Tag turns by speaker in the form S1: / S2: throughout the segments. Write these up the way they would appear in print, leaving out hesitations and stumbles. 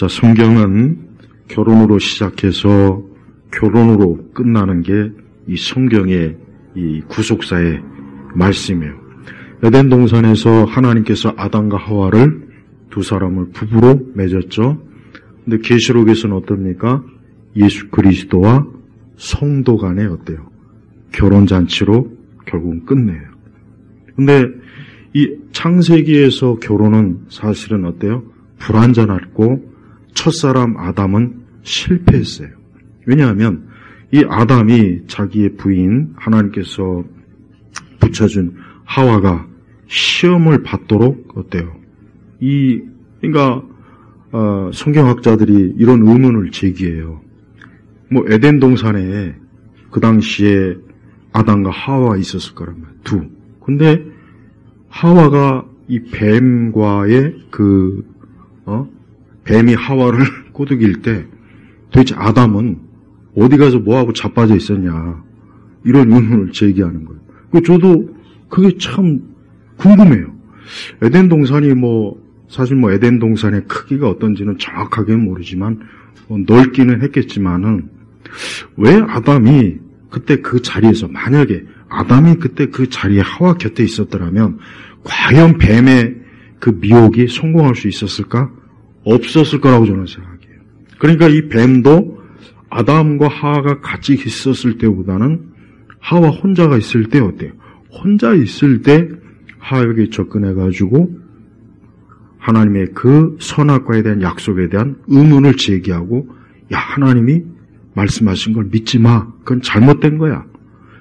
S1: 자, 성경은 결혼으로 시작해서 결혼으로 끝나는 게 이 성경의 이 구속사의 말씀이에요. 에덴 동산에서 하나님께서 아담과 하와를 두 사람을 부부로 맺었죠. 근데 계시록에서는 어떻습니까? 예수 그리스도와 성도 간에 어때요? 결혼잔치로 결국은 끝내요. 근데 이 창세기에서 결혼은 사실은 어때요? 불완전했고 첫사람 아담은 실패했어요. 왜냐하면 이 아담이 자기의 부인 하나님께서 붙여준 하와가 시험을 받도록 어때요? 그러니까 성경학자들이 이런 의문을 제기해요. 뭐 에덴 동산에 그 당시에 아담과 하와가 있었을 거란 말이에요. 두. 근데 하와가 이 뱀과의 뱀이 하와를 꼬드길 때 도대체 아담은 어디 가서 뭐하고 자빠져 있었냐, 이런 의문을 제기하는 거예요. 저도 그게 참 궁금해요. 에덴 동산이 사실 에덴 동산의 크기가 어떤지는 정확하게는 모르지만 넓기는 했겠지만은 왜 아담이 그때 그 자리에서, 만약에 아담이 그때 그 자리에 하와 곁에 있었더라면 과연 뱀의 그 미혹이 성공할 수 있었을까? 없었을 거라고 저는 생각해요. 그러니까 이 뱀도 아담과 하와가 같이 있었을 때보다는 하와 혼자가 있을 때 어때요? 혼자 있을 때 하와에게 접근해가지고 하나님의 그 선악과에 대한 약속에 대한 의문을 제기하고, 야, 하나님이 말씀하신 걸 믿지 마. 그건 잘못된 거야.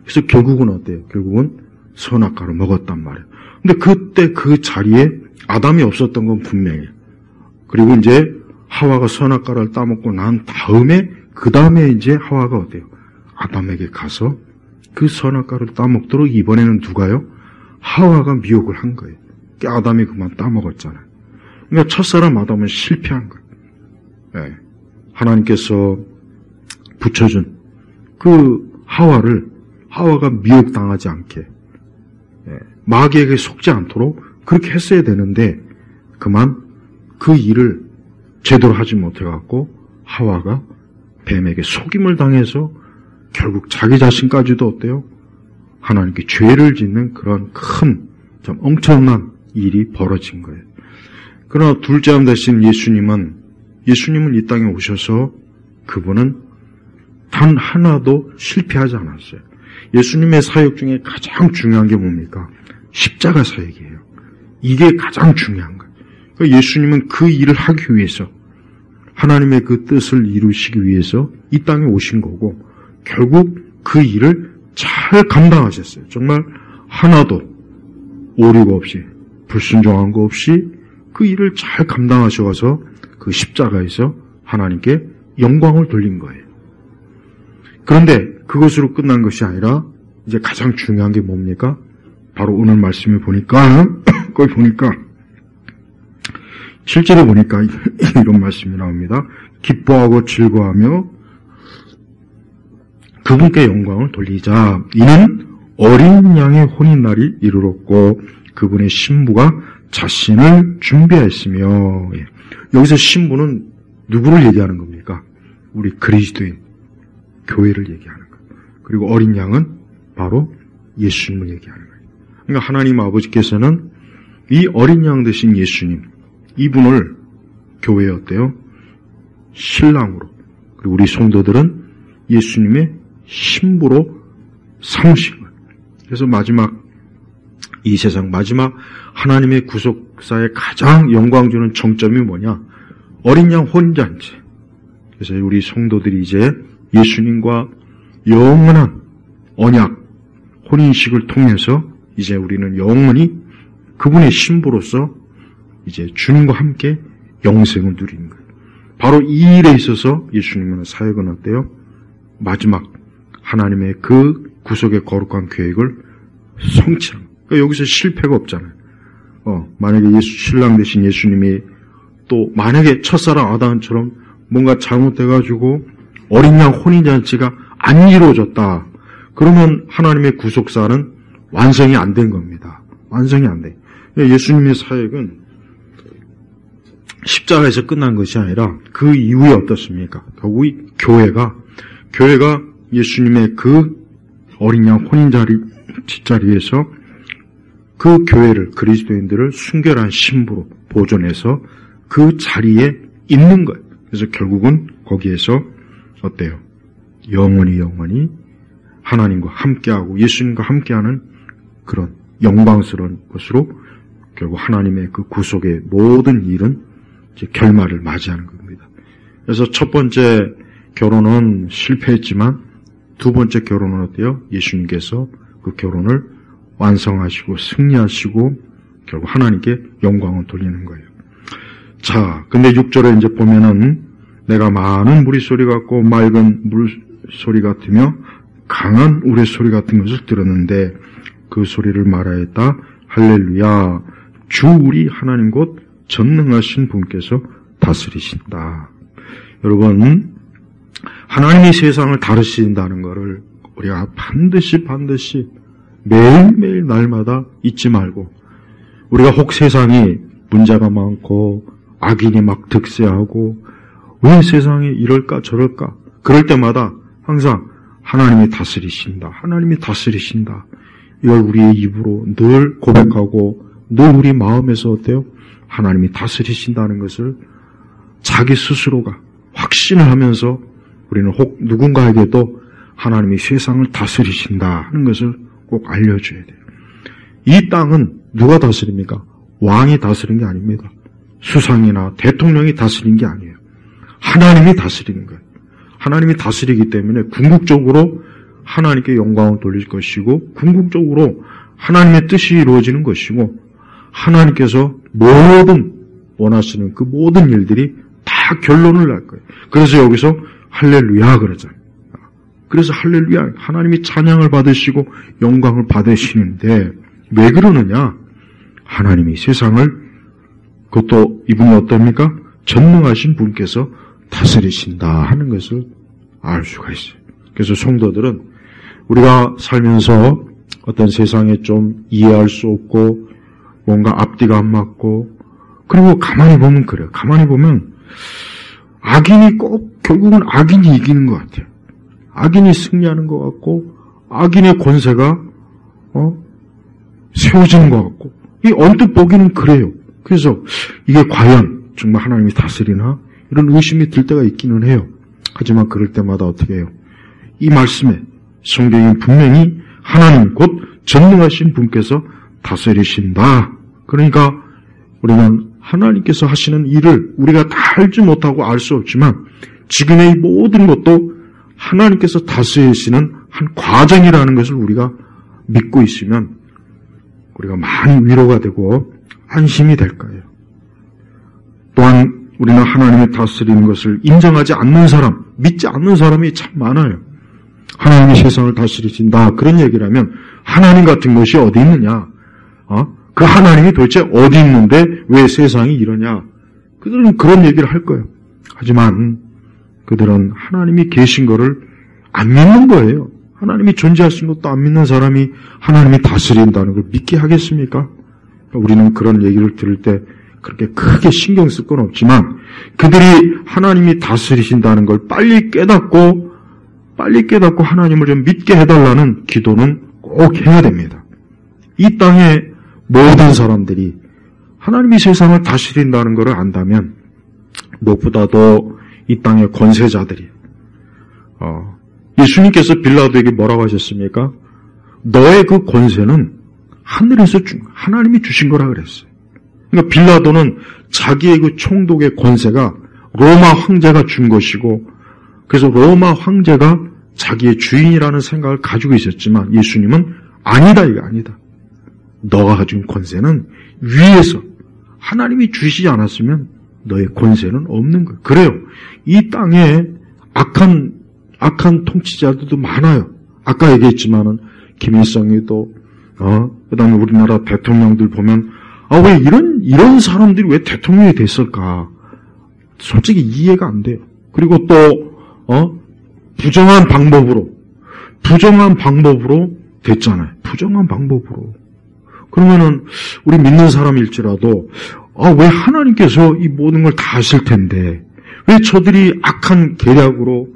S1: 그래서 결국은 어때요? 결국은 선악과를 먹었단 말이에요. 근데 그때 그 자리에 아담이 없었던 건 분명해요. 그리고 이제 하와가 선악과를 따먹고 난 다음에, 그 다음에 이제 하와가 어때요? 아담에게 가서 그 선악과를 따먹도록 이번에는 누가요? 하와가 미혹을 한 거예요. 아담이 그만 따먹었잖아요. 그러니까 첫사람 아담은 실패한 거예요. 네. 하나님께서 붙여준 그 하와가 미혹당하지 않게, 마귀에게 속지 않도록 그렇게 했어야 되는데 그만 그 일을 제대로 하지 못해갖고 하와가 뱀에게 속임을 당해서 결국 자기 자신까지도 어때요? 하나님께 죄를 짓는 그런 큰, 참 엄청난 일이 벌어진 거예요. 그러나 둘째 아담 되신 예수님은 이 땅에 오셔서 그분은 단 하나도 실패하지 않았어요. 예수님의 사역 중에 가장 중요한 게 뭡니까? 십자가 사역이에요. 이게 가장 중요한 거예요. 그러니까 예수님은 그 일을 하기 위해서, 하나님의 그 뜻을 이루시기 위해서 이 땅에 오신 거고, 결국 그 일을 잘 감당하셨어요. 정말 하나도 오류가 없이, 불순종한 거 없이 그 일을 잘 감당하셔서 그 십자가에서 하나님께 영광을 돌린 거예요. 그런데 그것으로 끝난 것이 아니라 이제 가장 중요한 게 뭡니까? 바로 오늘 말씀에 보니까, 거기 보니까 7절에 보니까 이런 말씀이 나옵니다. 기뻐하고 즐거워하며 그분께 영광을 돌리자. 이는 어린 양의 혼인날이 이르렀고 그분의 신부가 자신을 준비하였으며. 여기서 신부는 누구를 얘기하는 겁니까? 우리 그리스도인 교회를 얘기하는 거예요. 그리고 어린 양은 바로 예수님을 얘기하는 거예요. 그러니까 하나님 아버지께서는 이 어린 양 되신 예수님, 이분을 교회에 어때요? 신랑으로, 그리고 우리 성도들은 예수님의 신부로 삼으신 거예요. 그래서 이 세상 마지막 하나님의 구속사의 가장 영광 주는 정점이 뭐냐? 어린 양 혼인잔치. 그래서 우리 성도들이 이제 예수님과 영원한 언약, 혼인식을 통해서 이제 우리는 영원히 그분의 신부로서 이제 주님과 함께 영생을 누리는 거예요. 바로 이 일에 있어서 예수님의 사역은 어때요? 마지막 하나님의 그 구속의 거룩한 계획을 성취하는 거예요. 그러니까 여기서 실패가 없잖아요. 만약에 신랑 되신 예수님이 또 만약에 첫사랑 아담처럼 뭔가 잘못돼가지고 어린 양 혼인잔치가 안 이루어졌다. 그러면 하나님의 구속사는 완성이 안 된 겁니다. 완성이 안 돼. 예수님의 사역은 십자가에서 끝난 것이 아니라 그 이후에 어떻습니까? 결국 이 교회가 예수님의 그 어린 양 혼인 뒷자리에서 그 교회를, 그리스도인들을 순결한 신부로 보존해서 그 자리에 있는 거예요. 그래서 결국은 거기에서 어때요? 영원히 하나님과 함께하고 예수님과 함께하는 그런 영광스러운 것으로 결국 하나님의 그 구속의 모든 일은 이제 결말을 맞이하는 겁니다. 그래서 첫 번째 결혼은 실패했지만 두 번째 결혼은 어때요? 예수님께서 그 결혼을 완성하시고 승리하시고 결국 하나님께 영광을 돌리는 거예요. 자, 근데 6절에 이제 보면은 내가 많은 무리소리 같고 맑은 물소리 같으며 강한 우레소리 같은 것을 들었는데 그 소리를 말하였다. 할렐루야. 주 우리 하나님 곧 전능하신 분께서 다스리신다. 여러분, 하나님이 세상을 다스리신다는 것을 우리가 반드시 매일매일 날마다 잊지 말고, 우리가 혹 세상이 문제가 많고 악인이 막 득세하고 왜 세상에 이럴까 저럴까 그럴 때마다 항상 하나님이 다스리신다. 이걸 우리의 입으로 늘 고백하고 늘 우리 마음에서 어때요? 하나님이 다스리신다는 것을 자기 스스로가 확신을 하면서 우리는 혹 누군가에게도 하나님이 세상을 다스리신다 하는 것을 꼭 알려줘야 돼요. 이 땅은 누가 다스립니까? 왕이 다스린 게 아닙니다. 수상이나 대통령이 다스린 게 아니에요. 하나님이 다스리는 거예요. 하나님이 다스리기 때문에 궁극적으로 하나님께 영광을 돌릴 것이고 궁극적으로 하나님의 뜻이 이루어지는 것이고 하나님께서 모든 원하시는 그 모든 일들이 다 결론을 날 거예요. 그래서 여기서 할렐루야 그러잖아요. 그래서 할렐루야, 하나님이 찬양을 받으시고 영광을 받으시는데 왜 그러느냐? 하나님이 세상을, 그것도 이분이 어떻습니까? 전능하신 분께서 다스리신다 하는 것을 알 수가 있어요. 그래서 성도들은 우리가 살면서 어떤 세상에 좀 이해할 수 없고 뭔가 앞뒤가 안 맞고, 그리고 가만히 보면 그래요. 가만히 보면 악인이 꼭 결국은 악인이 이기는 것 같아요. 악인이 승리하는 것 같고 악인의 권세가 세워지는 것 같고, 이 언뜻 보기는 그래요. 그래서 이게 과연 정말 하나님이 다스리나 이런 의심이 들 때가 있기는 해요. 하지만 그럴 때마다 어떻게 해요? 이 말씀에 성경이 분명히 하나님 곧 전능하신 분께서 다스리신다. 그러니까 우리는 하나님께서 하시는 일을 우리가 다 알지 못하고 알 수 없지만 지금의 이 모든 것도 하나님께서 다스리시는 한 과정이라는 것을 우리가 믿고 있으면 우리가 많이 위로가 되고 안심이 될 거예요. 또한 우리는 하나님이 다스리는 것을 인정하지 않는 사람, 믿지 않는 사람이 참 많아요. 하나님이 세상을 다스리신다 그런 얘기를 하면 하나님 같은 것이 어디 있느냐? 그 하나님이 도대체 어디 있는데 왜 세상이 이러냐? 그들은 그런 얘기를 할 거예요. 하지만 그들은 하나님이 계신 거를 안 믿는 거예요. 하나님이 존재하신 것도 안 믿는 사람이 하나님이 다스린다는 걸 믿게 하겠습니까? 우리는 그런 얘기를 들을 때 그렇게 크게 신경 쓸 건 없지만 그들이 하나님이 다스리신다는 걸 빨리 깨닫고 하나님을 좀 믿게 해달라는 기도는 꼭 해야 됩니다. 이 땅의 모든 사람들이 하나님이 세상을 다스린다는 것을 안다면 무엇보다도 이 땅의 권세자들이 예수님께서 빌라도에게 뭐라고 하셨습니까? 너의 그 권세는 하늘에서 하나님이 주신 거라 그랬어요. 그러니까 빌라도는 자기의 그 총독의 권세가 로마 황제가 준 것이고 그래서 로마 황제가 자기의 주인이라는 생각을 가지고 있었지만 예수님은 아니다, 이거 아니다. 너가 가진 권세는 위에서 하나님이 주시지 않았으면 너의 권세는 없는 거예요. 그래요. 이 땅에 악한 통치자들도 많아요. 아까 얘기했지만은 김일성이도 그다음에 우리나라 대통령들 보면 왜 이런 사람들이 왜 대통령이 됐을까? 솔직히 이해가 안 돼요. 그리고 또 부정한 방법으로 됐잖아요. 부정한 방법으로. 그러면은 우리 믿는 사람일지라도 왜 하나님께서 이 모든 걸 다 하실 텐데 왜 저들이 악한 계략으로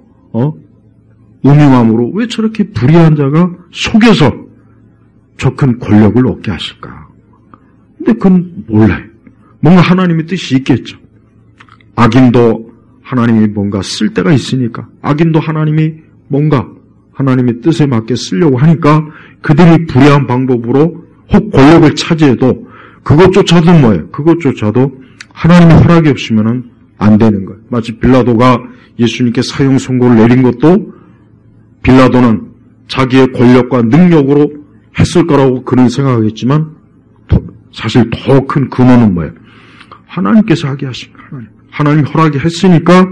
S1: 음흉함으로 왜 저렇게 불의한 자가 속여서 저 큰 권력을 얻게 하실까? 근데 그건 몰라요. 뭔가 하나님의 뜻이 있겠죠. 악인도 하나님이 뭔가 쓸 때가 있으니까, 악인도 하나님이 뭔가 하나님의 뜻에 맞게 쓰려고 하니까 그들이 불의한 방법으로 혹 권력을 차지해도 그것조차도 뭐예요? 그것조차도 하나님의 허락이 없으면 안 되는 거예요. 마치 빌라도가 예수님께 사형 선고를 내린 것도 빌라도는 자기의 권력과 능력으로 했을 거라고 그는 생각하겠지만 사실 더 큰 근원은 뭐예요? 하나님께서 하게 하신 거예요. 하나님 허락이 했으니까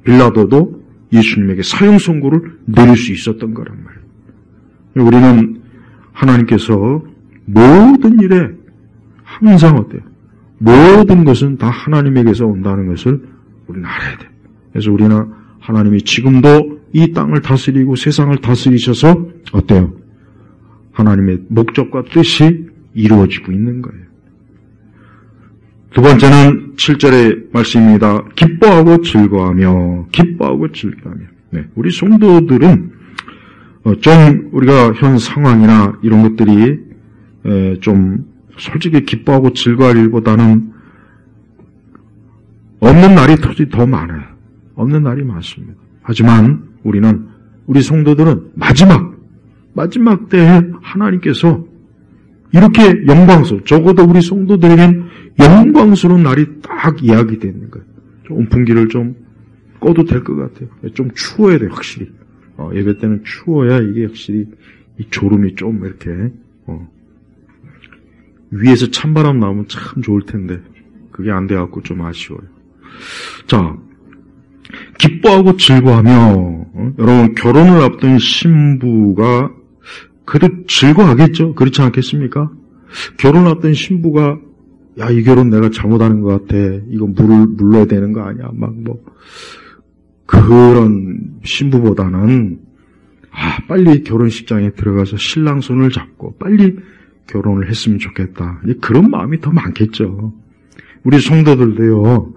S1: 빌라도도 예수님에게 사형 선고를 내릴 수 있었던 거란 말이에요. 우리는 하나님께서 모든 일에 항상 어때요? 모든 것은 다 하나님에게서 온다는 것을 우리는 알아야 돼요. 그래서 우리는 하나님이 지금도 이 땅을 다스리고 세상을 다스리셔서 어때요? 하나님의 목적과 뜻이 이루어지고 있는 거예요. 두 번째는 7절의 말씀입니다. 기뻐하고 즐거워하며 기뻐하고 즐거워하며. 네, 우리 성도들은 좀 우리가 현 상황이나 이런 것들이 좀 솔직히 기뻐하고 즐거워할 일보다는 없는 날이 더 많아요. 없는 날이 많습니다. 하지만 우리 성도들은 마지막 때에 하나님께서 이렇게 영광스러워, 적어도 우리 성도들에겐 영광스러운 날이 딱 이야기되는 거예요. 좀 온풍기를 좀 꺼도 될 것 같아요. 좀 추워야 돼요, 확실히. 예배 때는 추워야 이게 확실히 이 졸음이 좀 이렇게, 위에서 찬바람 나오면 참 좋을 텐데, 그게 안 돼갖고 좀 아쉬워요. 자, 기뻐하고 즐거워하며, 여러분, 결혼을 앞둔 신부가 그래도 즐거워하겠죠? 그렇지 않겠습니까? 결혼을 앞둔 신부가, 야, 이 결혼 내가 잘못하는 것 같아. 이거 물러야 되는 거 아니야? 그런 신부보다는, 빨리 결혼식장에 들어가서 신랑 손을 잡고 빨리 결혼을 했으면 좋겠다. 그런 마음이 더 많겠죠. 우리 성도들도요,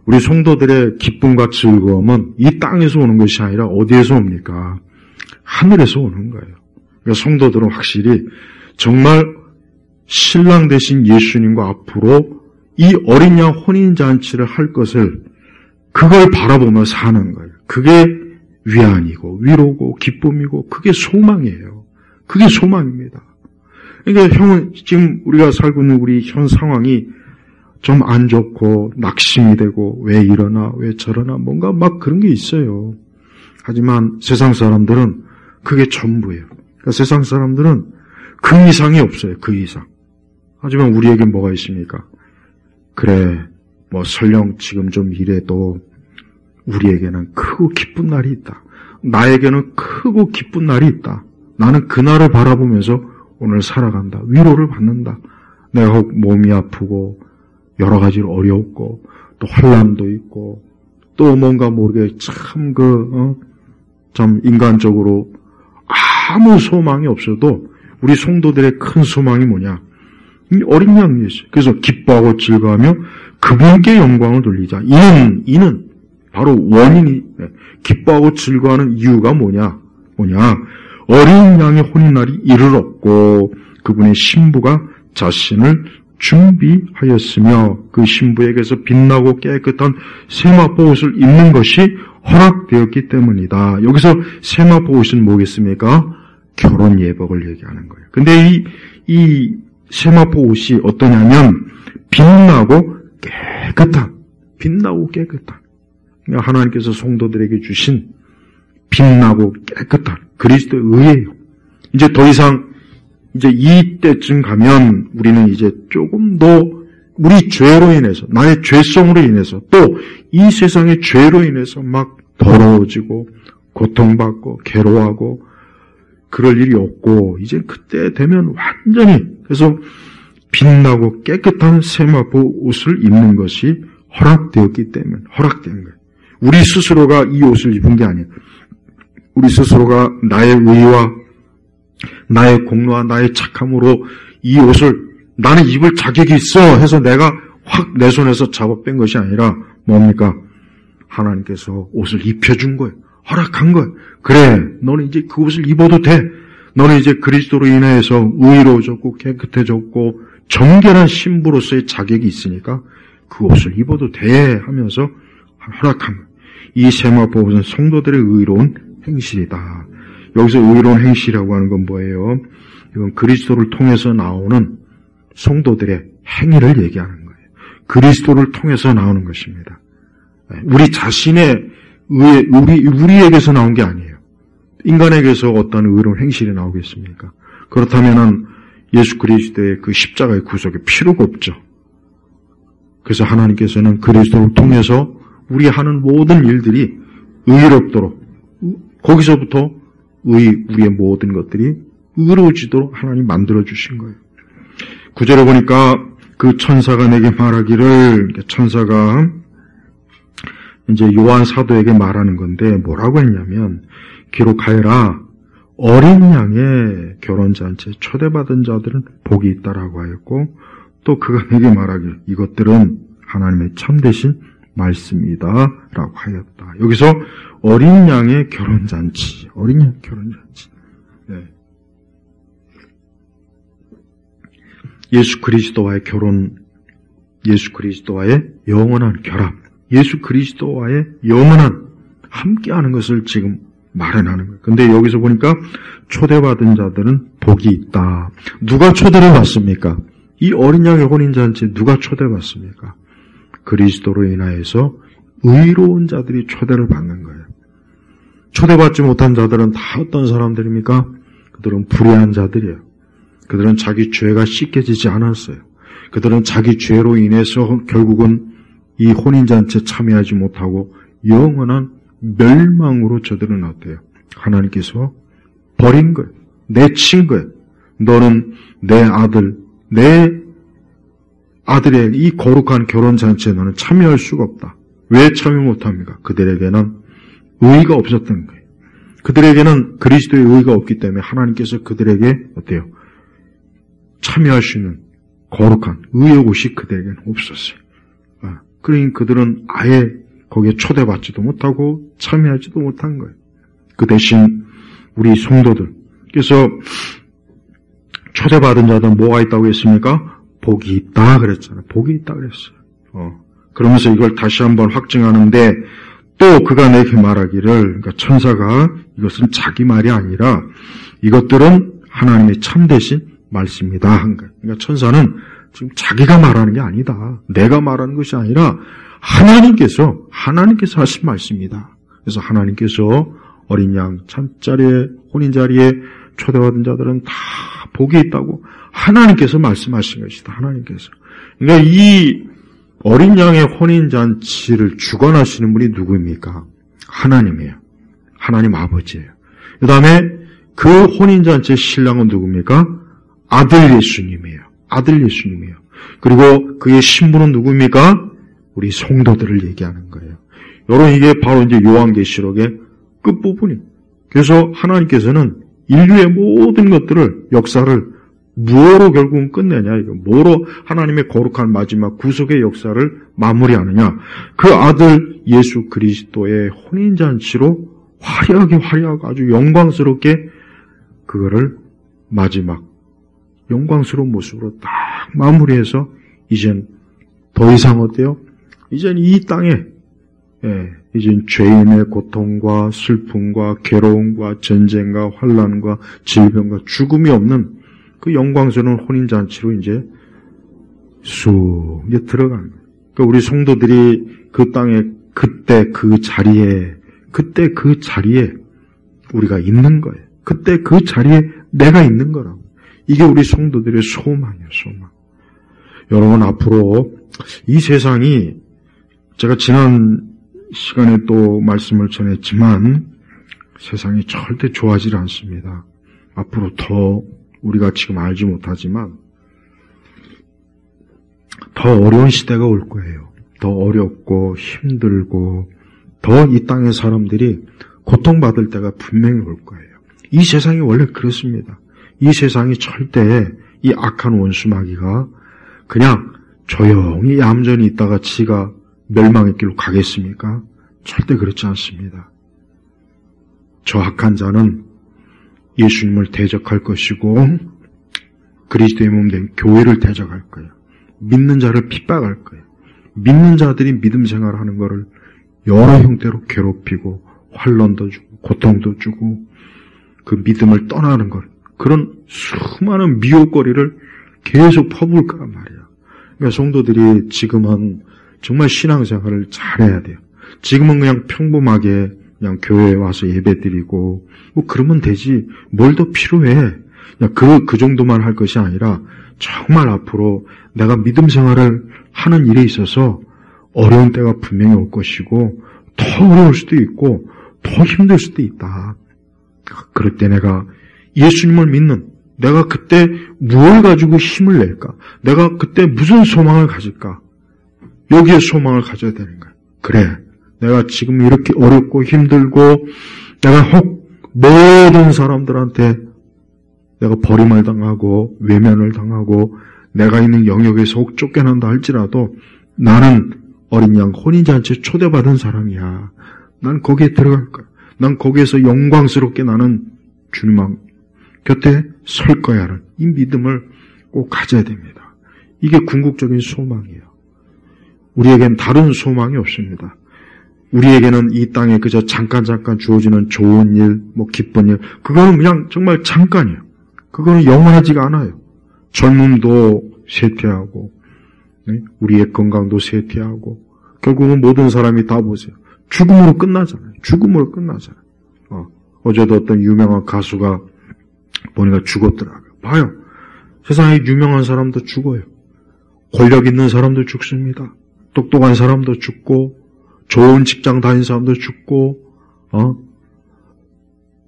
S1: 우리 성도들의 기쁨과 즐거움은 이 땅에서 오는 것이 아니라 어디에서 옵니까? 하늘에서 오는 거예요. 그러니까 성도들은 확실히 정말 신랑 되신 예수님과 앞으로 이 어린 양 혼인잔치를 할 것을 그걸 바라보며 사는 거예요. 그게 위안이고 위로고 기쁨이고 그게 소망이에요. 그게 소망입니다. 그러니까 형은 지금 우리가 살고 있는 우리 현 상황이 좀 안 좋고 낙심이 되고 왜 이러나 왜 저러나 뭔가 막 그런 게 있어요. 하지만 세상 사람들은 그게 전부예요. 그러니까 세상 사람들은 그 이상이 없어요. 그 이상. 하지만 우리에게 뭐가 있습니까? 그래, 설령 지금 좀 이래도 우리에게는 크고 기쁜 날이 있다. 나에게는 크고 기쁜 날이 있다. 나는 그 날을 바라보면서 오늘 살아간다. 위로를 받는다. 내가 혹 몸이 아프고 여러 가지로 어렵고 또 혼란도 있고 또 뭔가 모르게 참 인간적으로 아무 소망이 없어도 우리 성도들의 큰 소망이 뭐냐? 이 어린 양이 있어요. 그래서 기뻐하고 즐거워하며 그분께 영광을 돌리자. 이는 바로 원인이 기뻐하고 즐거워하는 이유가 뭐냐? 어린 양의 혼인날이 이르렀고 그분의 신부가 자신을 준비하였으며 그 신부에게서 빛나고 깨끗한 세마포 옷을 입는 것이 허락되었기 때문이다. 여기서 세마포 옷은 뭐겠습니까? 결혼 예복을 얘기하는 거예요. 근데 이 세마포 옷이 어떠냐면 빛나고 깨끗한. 그러니까 하나님께서 성도들에게 주신 빛나고 깨끗한 그리스도의 의예요. 이제 더 이상 이제 이때쯤 가면 우리는 이제 조금 더 우리 죄로 인해서 나의 죄성으로 인해서 또 이 세상의 죄로 인해서 막 더러워지고 고통받고 괴로워하고 그럴 일이 없고 이제 그때 되면 완전히 그래서 빛나고 깨끗한 세마포 옷을 입는 것이 허락되었기 때문에 허락된 거예요. 우리 스스로가 이 옷을 입은 게 아니에요. 우리 스스로가 나의 의와 나의 공로와 나의 착함으로 이 옷을 나는 입을 자격이 있어 해서 내가 확 내 손에서 잡아 뺀 것이 아니라 뭡니까? 하나님께서 옷을 입혀준 거예요. 허락한 거예요. 그래, 너는 이제 그 옷을 입어도 돼. 너는 이제 그리스도로 인해서 의로워졌고 깨끗해졌고 정결한 신부로서의 자격이 있으니까 그 옷을 입어도 돼 하면서 허락한 거예요. 이 세마포 옷은 성도들의 의로운 행실이다. 여기서 의로운 행실이라고 하는 건 뭐예요? 이건 그리스도를 통해서 나오는 성도들의 행위를 얘기하는 거예요. 그리스도를 통해서 나오는 것입니다. 우리 자신의 우리에게서 나온 게 아니에요. 인간에게서 어떤 의로운 행실이 나오겠습니까? 그렇다면은 예수 그리스도의 그 십자가의 구속이 필요가 없죠. 그래서 하나님께서는 그리스도를 통해서 우리 하는 모든 일들이 의롭도록, 거기서부터 우리의 모든 것들이 의로워지도록 하나님 만들어주신 거예요. 9절에 보니까 그 천사가 내게 말하기를, 천사가 이제 요한 사도에게 말하는 건데 뭐라고 했냐면, 기록하여라, 어린 양의 결혼잔치에 초대받은 자들은 복이 있다라고 하였고, 또 그가 내게 말하기를 이것들은 하나님의 참되신 말씀이다 라고 하였다. 여기서 어린 양의 결혼잔치, 어린 양 결혼잔치. 네. 예수 그리스도와의 결혼, 예수 그리스도와의 영원한 결합, 예수 그리스도와의 영원한 함께하는 것을 지금 마련하는 거예요. 근데 여기서 보니까 초대받은 자들은 복이 있다. 누가 초대를 받습니까? 이 어린 양의 혼인잔치에 누가 초대받습니까? 그리스도로 인하여서 의로운 자들이 초대를 받는 거예요. 초대받지 못한 자들은 다 어떤 사람들입니까? 그들은 불의한 자들이에요. 그들은 자기 죄가 씻겨지지 않았어요. 그들은 자기 죄로 인해서 결국은 이 혼인잔치에 참여하지 못하고 영원한 멸망으로 저들은 어때요? 하나님께서 버린 거예요. 내친 거예요. 너는 내 아들의 이 거룩한 결혼잔치에 너는 참여할 수가 없다. 왜 참여 못합니까? 그들에게는 의의가 없었던 거예요. 그들에게는 그리스도의 의의가 없기 때문에 하나님께서 그들에게 어때요? 참여할 수 있는 거룩한 의의 옷이 그들에게는 없었어요. 그러니 그들은 아예 거기에 초대받지도 못하고 참여하지도 못한 거예요. 그 대신 우리 성도들, 그래서 초대받은 자들은 뭐가 있다고 했습니까? 복이 있다 그랬잖아요. 복이 있다 그랬어요. 그러면서 이걸 다시 한번 확증하는데, 또 그가 내게 말하기를, 그러니까 천사가 이것은 자기 말이 아니라 이것들은 하나님의 참되신 말씀이다 한 거예요. 그러니까 천사는 지금 자기가 말하는 게 아니다. 내가 말하는 것이 아니라 하나님께서 하신 말씀이다. 그래서 하나님께서 어린 양 참자리에, 혼인자리에 초대받은 자들은 다 복이 있다고 하나님께서 말씀하신 것이다. 하나님께서. 그러니까 이 어린 양의 혼인잔치를 주관하시는 분이 누구입니까? 하나님이에요. 하나님 아버지예요. 그 다음에 그 혼인잔치의 신랑은 누굽니까? 아들 예수님이에요. 아들 예수님이에요. 그리고 그의 신부는 누구입니까? 우리 성도들을 얘기하는 거예요. 여러분, 이게 바로 이제 요한계시록의 끝부분이에요. 그래서 하나님께서는 인류의 모든 것들을, 역사를 무엇으로 결국은 끝내냐, 이거. 뭐로 하나님의 거룩한 마지막 구속의 역사를 마무리하느냐. 그 아들 예수 그리스도의 혼인잔치로 화려하게 아주 영광스럽게 그거를 마지막 영광스러운 모습으로 딱 마무리해서 이젠 더 이상 어때요? 이젠 이 땅에 이젠 죄인의 고통과 슬픔과 괴로움과 전쟁과 환난과 질병과 죽음이 없는 그 영광스러운 혼인잔치로 이제 쑥 이제 들어가는 거예요. 그러니까 우리 성도들이 그 땅에 그때 그 자리에 우리가 있는 거예요. 그때 그 자리에 내가 있는 거라고. 이게 우리 성도들의 소망이에요, 소망. 여러분, 앞으로 이 세상이, 제가 지난 시간에 또 말씀을 전했지만 세상이 절대 좋아지지 않습니다. 앞으로 더 우리가 지금 알지 못하지만 더 어려운 시대가 올 거예요. 더 어렵고 힘들고 더 이 땅의 사람들이 고통받을 때가 분명히 올 거예요. 이 세상이 원래 그렇습니다. 이 세상이 절대 이 악한 원수 마귀가 그냥 조용히 얌전히 있다가 지가 멸망의 길로 가겠습니까? 절대 그렇지 않습니다. 저 악한 자는 예수님을 대적할 것이고 그리스도의 몸 된 교회를 대적할 거예요. 믿는 자를 핍박할 거예요. 믿는 자들이 믿음 생활하는 것을 여러 형태로 괴롭히고 환난도 주고 고통도 주고 그 믿음을 떠나는 것, 그런 수많은 미혹거리를 계속 퍼부을 거란 말이에요. 그러니까 성도들이 지금은 정말 신앙생활을 잘해야 돼요. 지금은 그냥 평범하게 그냥 교회에 와서 예배드리고 뭐 그러면 되지 뭘 더 필요해. 그냥 그 정도만 할 것이 아니라 정말 앞으로 내가 믿음 생활을 하는 일에 있어서 어려운 때가 분명히 올 것이고 더 어려울 수도 있고 더 힘들 수도 있다. 그럴 때 내가 예수님을 믿는, 내가 그때 무엇을 가지고 힘을 낼까? 내가 그때 무슨 소망을 가질까? 여기에 소망을 가져야 되는 거야. 그래, 내가 지금 이렇게 어렵고 힘들고 내가 혹 모든 사람들한테 내가 버림을 당하고 외면을 당하고 내가 있는 영역에서 혹 쫓겨난다 할지라도 나는 어린 양 혼인잔치에 초대받은 사람이야. 난 거기에 들어갈 거야. 난 거기에서 영광스럽게 나는 주님 곁에 설 거야라는 이 믿음을 꼭 가져야 됩니다. 이게 궁극적인 소망이에요. 우리에겐 다른 소망이 없습니다. 우리에게는 이 땅에 그저 잠깐 주어지는 좋은 일, 기쁜 일, 그거는 그냥 정말 잠깐이에요. 그거는 영원하지가 않아요. 젊음도 쇠퇴하고, 우리의 건강도 쇠퇴하고, 결국은 모든 사람이 다 보세요. 죽음으로 끝나잖아요. 죽음으로 끝나잖아요. 어제도 어떤 유명한 가수가 보니까 죽었더라고요. 봐요. 세상에 유명한 사람도 죽어요. 권력 있는 사람도 죽습니다. 똑똑한 사람도 죽고, 좋은 직장 다닌 사람도 죽고,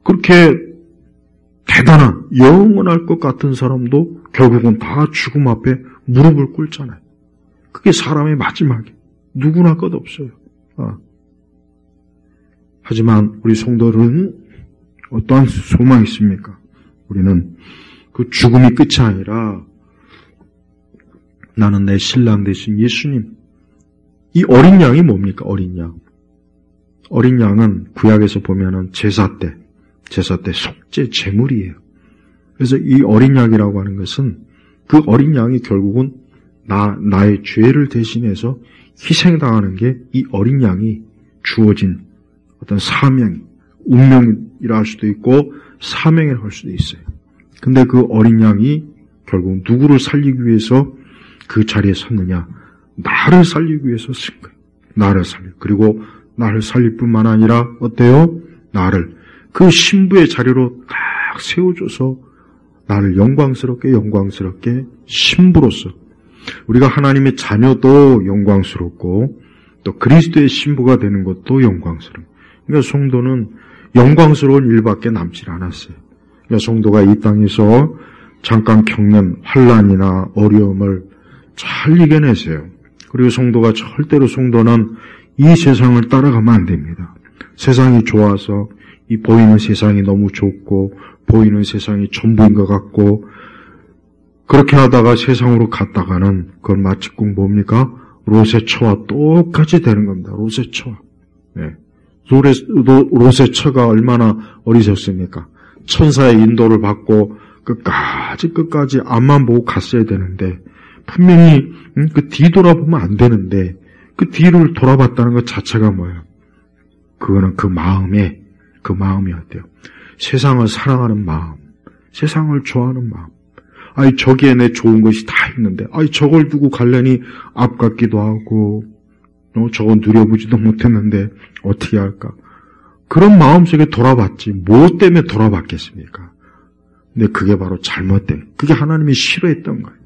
S1: 그렇게 대단한, 영원할 것 같은 사람도 결국은 다 죽음 앞에 무릎을 꿇잖아요. 그게 사람의 마지막이에요. 누구나 것 없어요. 하지만 우리 성도들은 어떠한 소망이 있습니까? 우리는 그 죽음이 끝이 아니라 나는 내 신랑 되신 예수님. 이 어린 양이 뭡니까? 어린 양. 어린 양은 구약에서 보면은 제사 때 속죄 제물이에요. 그래서 이 어린 양이라고 하는 것은 그 어린 양이 결국은 나의 죄를 대신해서 희생당하는 게 이 어린 양이 주어진 어떤 사명, 운명이라 할 수도 있고 사명이라 할 수도 있어요. 근데 그 어린 양이 결국 누구를 살리기 위해서 그 자리에 섰느냐? 나를 살리기 위해서 쓴 거예요. 나를 살리고, 그리고 나를 살릴 뿐만 아니라 어때요? 나를 그 신부의 자리로 딱 세워줘서 나를 영광스럽게 신부로서, 우리가 하나님의 자녀도 영광스럽고 또 그리스도의 신부가 되는 것도 영광스러워요. 그러니까 성도는 영광스러운 일밖에 남지 않았어요. 그러니까 성도가 이 땅에서 잠깐 겪는 환난이나 어려움을 잘 이겨내세요. 그리고 절대로 성도는 이 세상을 따라가면 안 됩니다. 세상이 좋아서 이 보이는 세상이 너무 좋고 보이는 세상이 전부인 것 같고 그렇게 하다가 세상으로 갔다가는 그건 마치 꼭 뭡니까? 롯의 처와 똑같이 되는 겁니다. 롯의 처. 네. 롯의 처가 얼마나 어리석습니까? 천사의 인도를 받고 끝까지 앞만 보고 갔어야 되는데 분명히 그 뒤돌아보면 안 되는데 그 뒤를 돌아봤다는 것 자체가 뭐예요? 그거는 그 마음이 어때요? 세상을 사랑하는 마음, 세상을 좋아하는 마음. 아니 저기에 내 좋은 것이 다 있는데 저걸 두고 가려니 앞 같기도 하고 저건 누려보지도 못했는데 어떻게 할까? 그런 마음속에 돌아봤지 뭐 때문에 돌아봤겠습니까? 근데 그게 바로 잘못된, 그게 하나님이 싫어했던 거예요.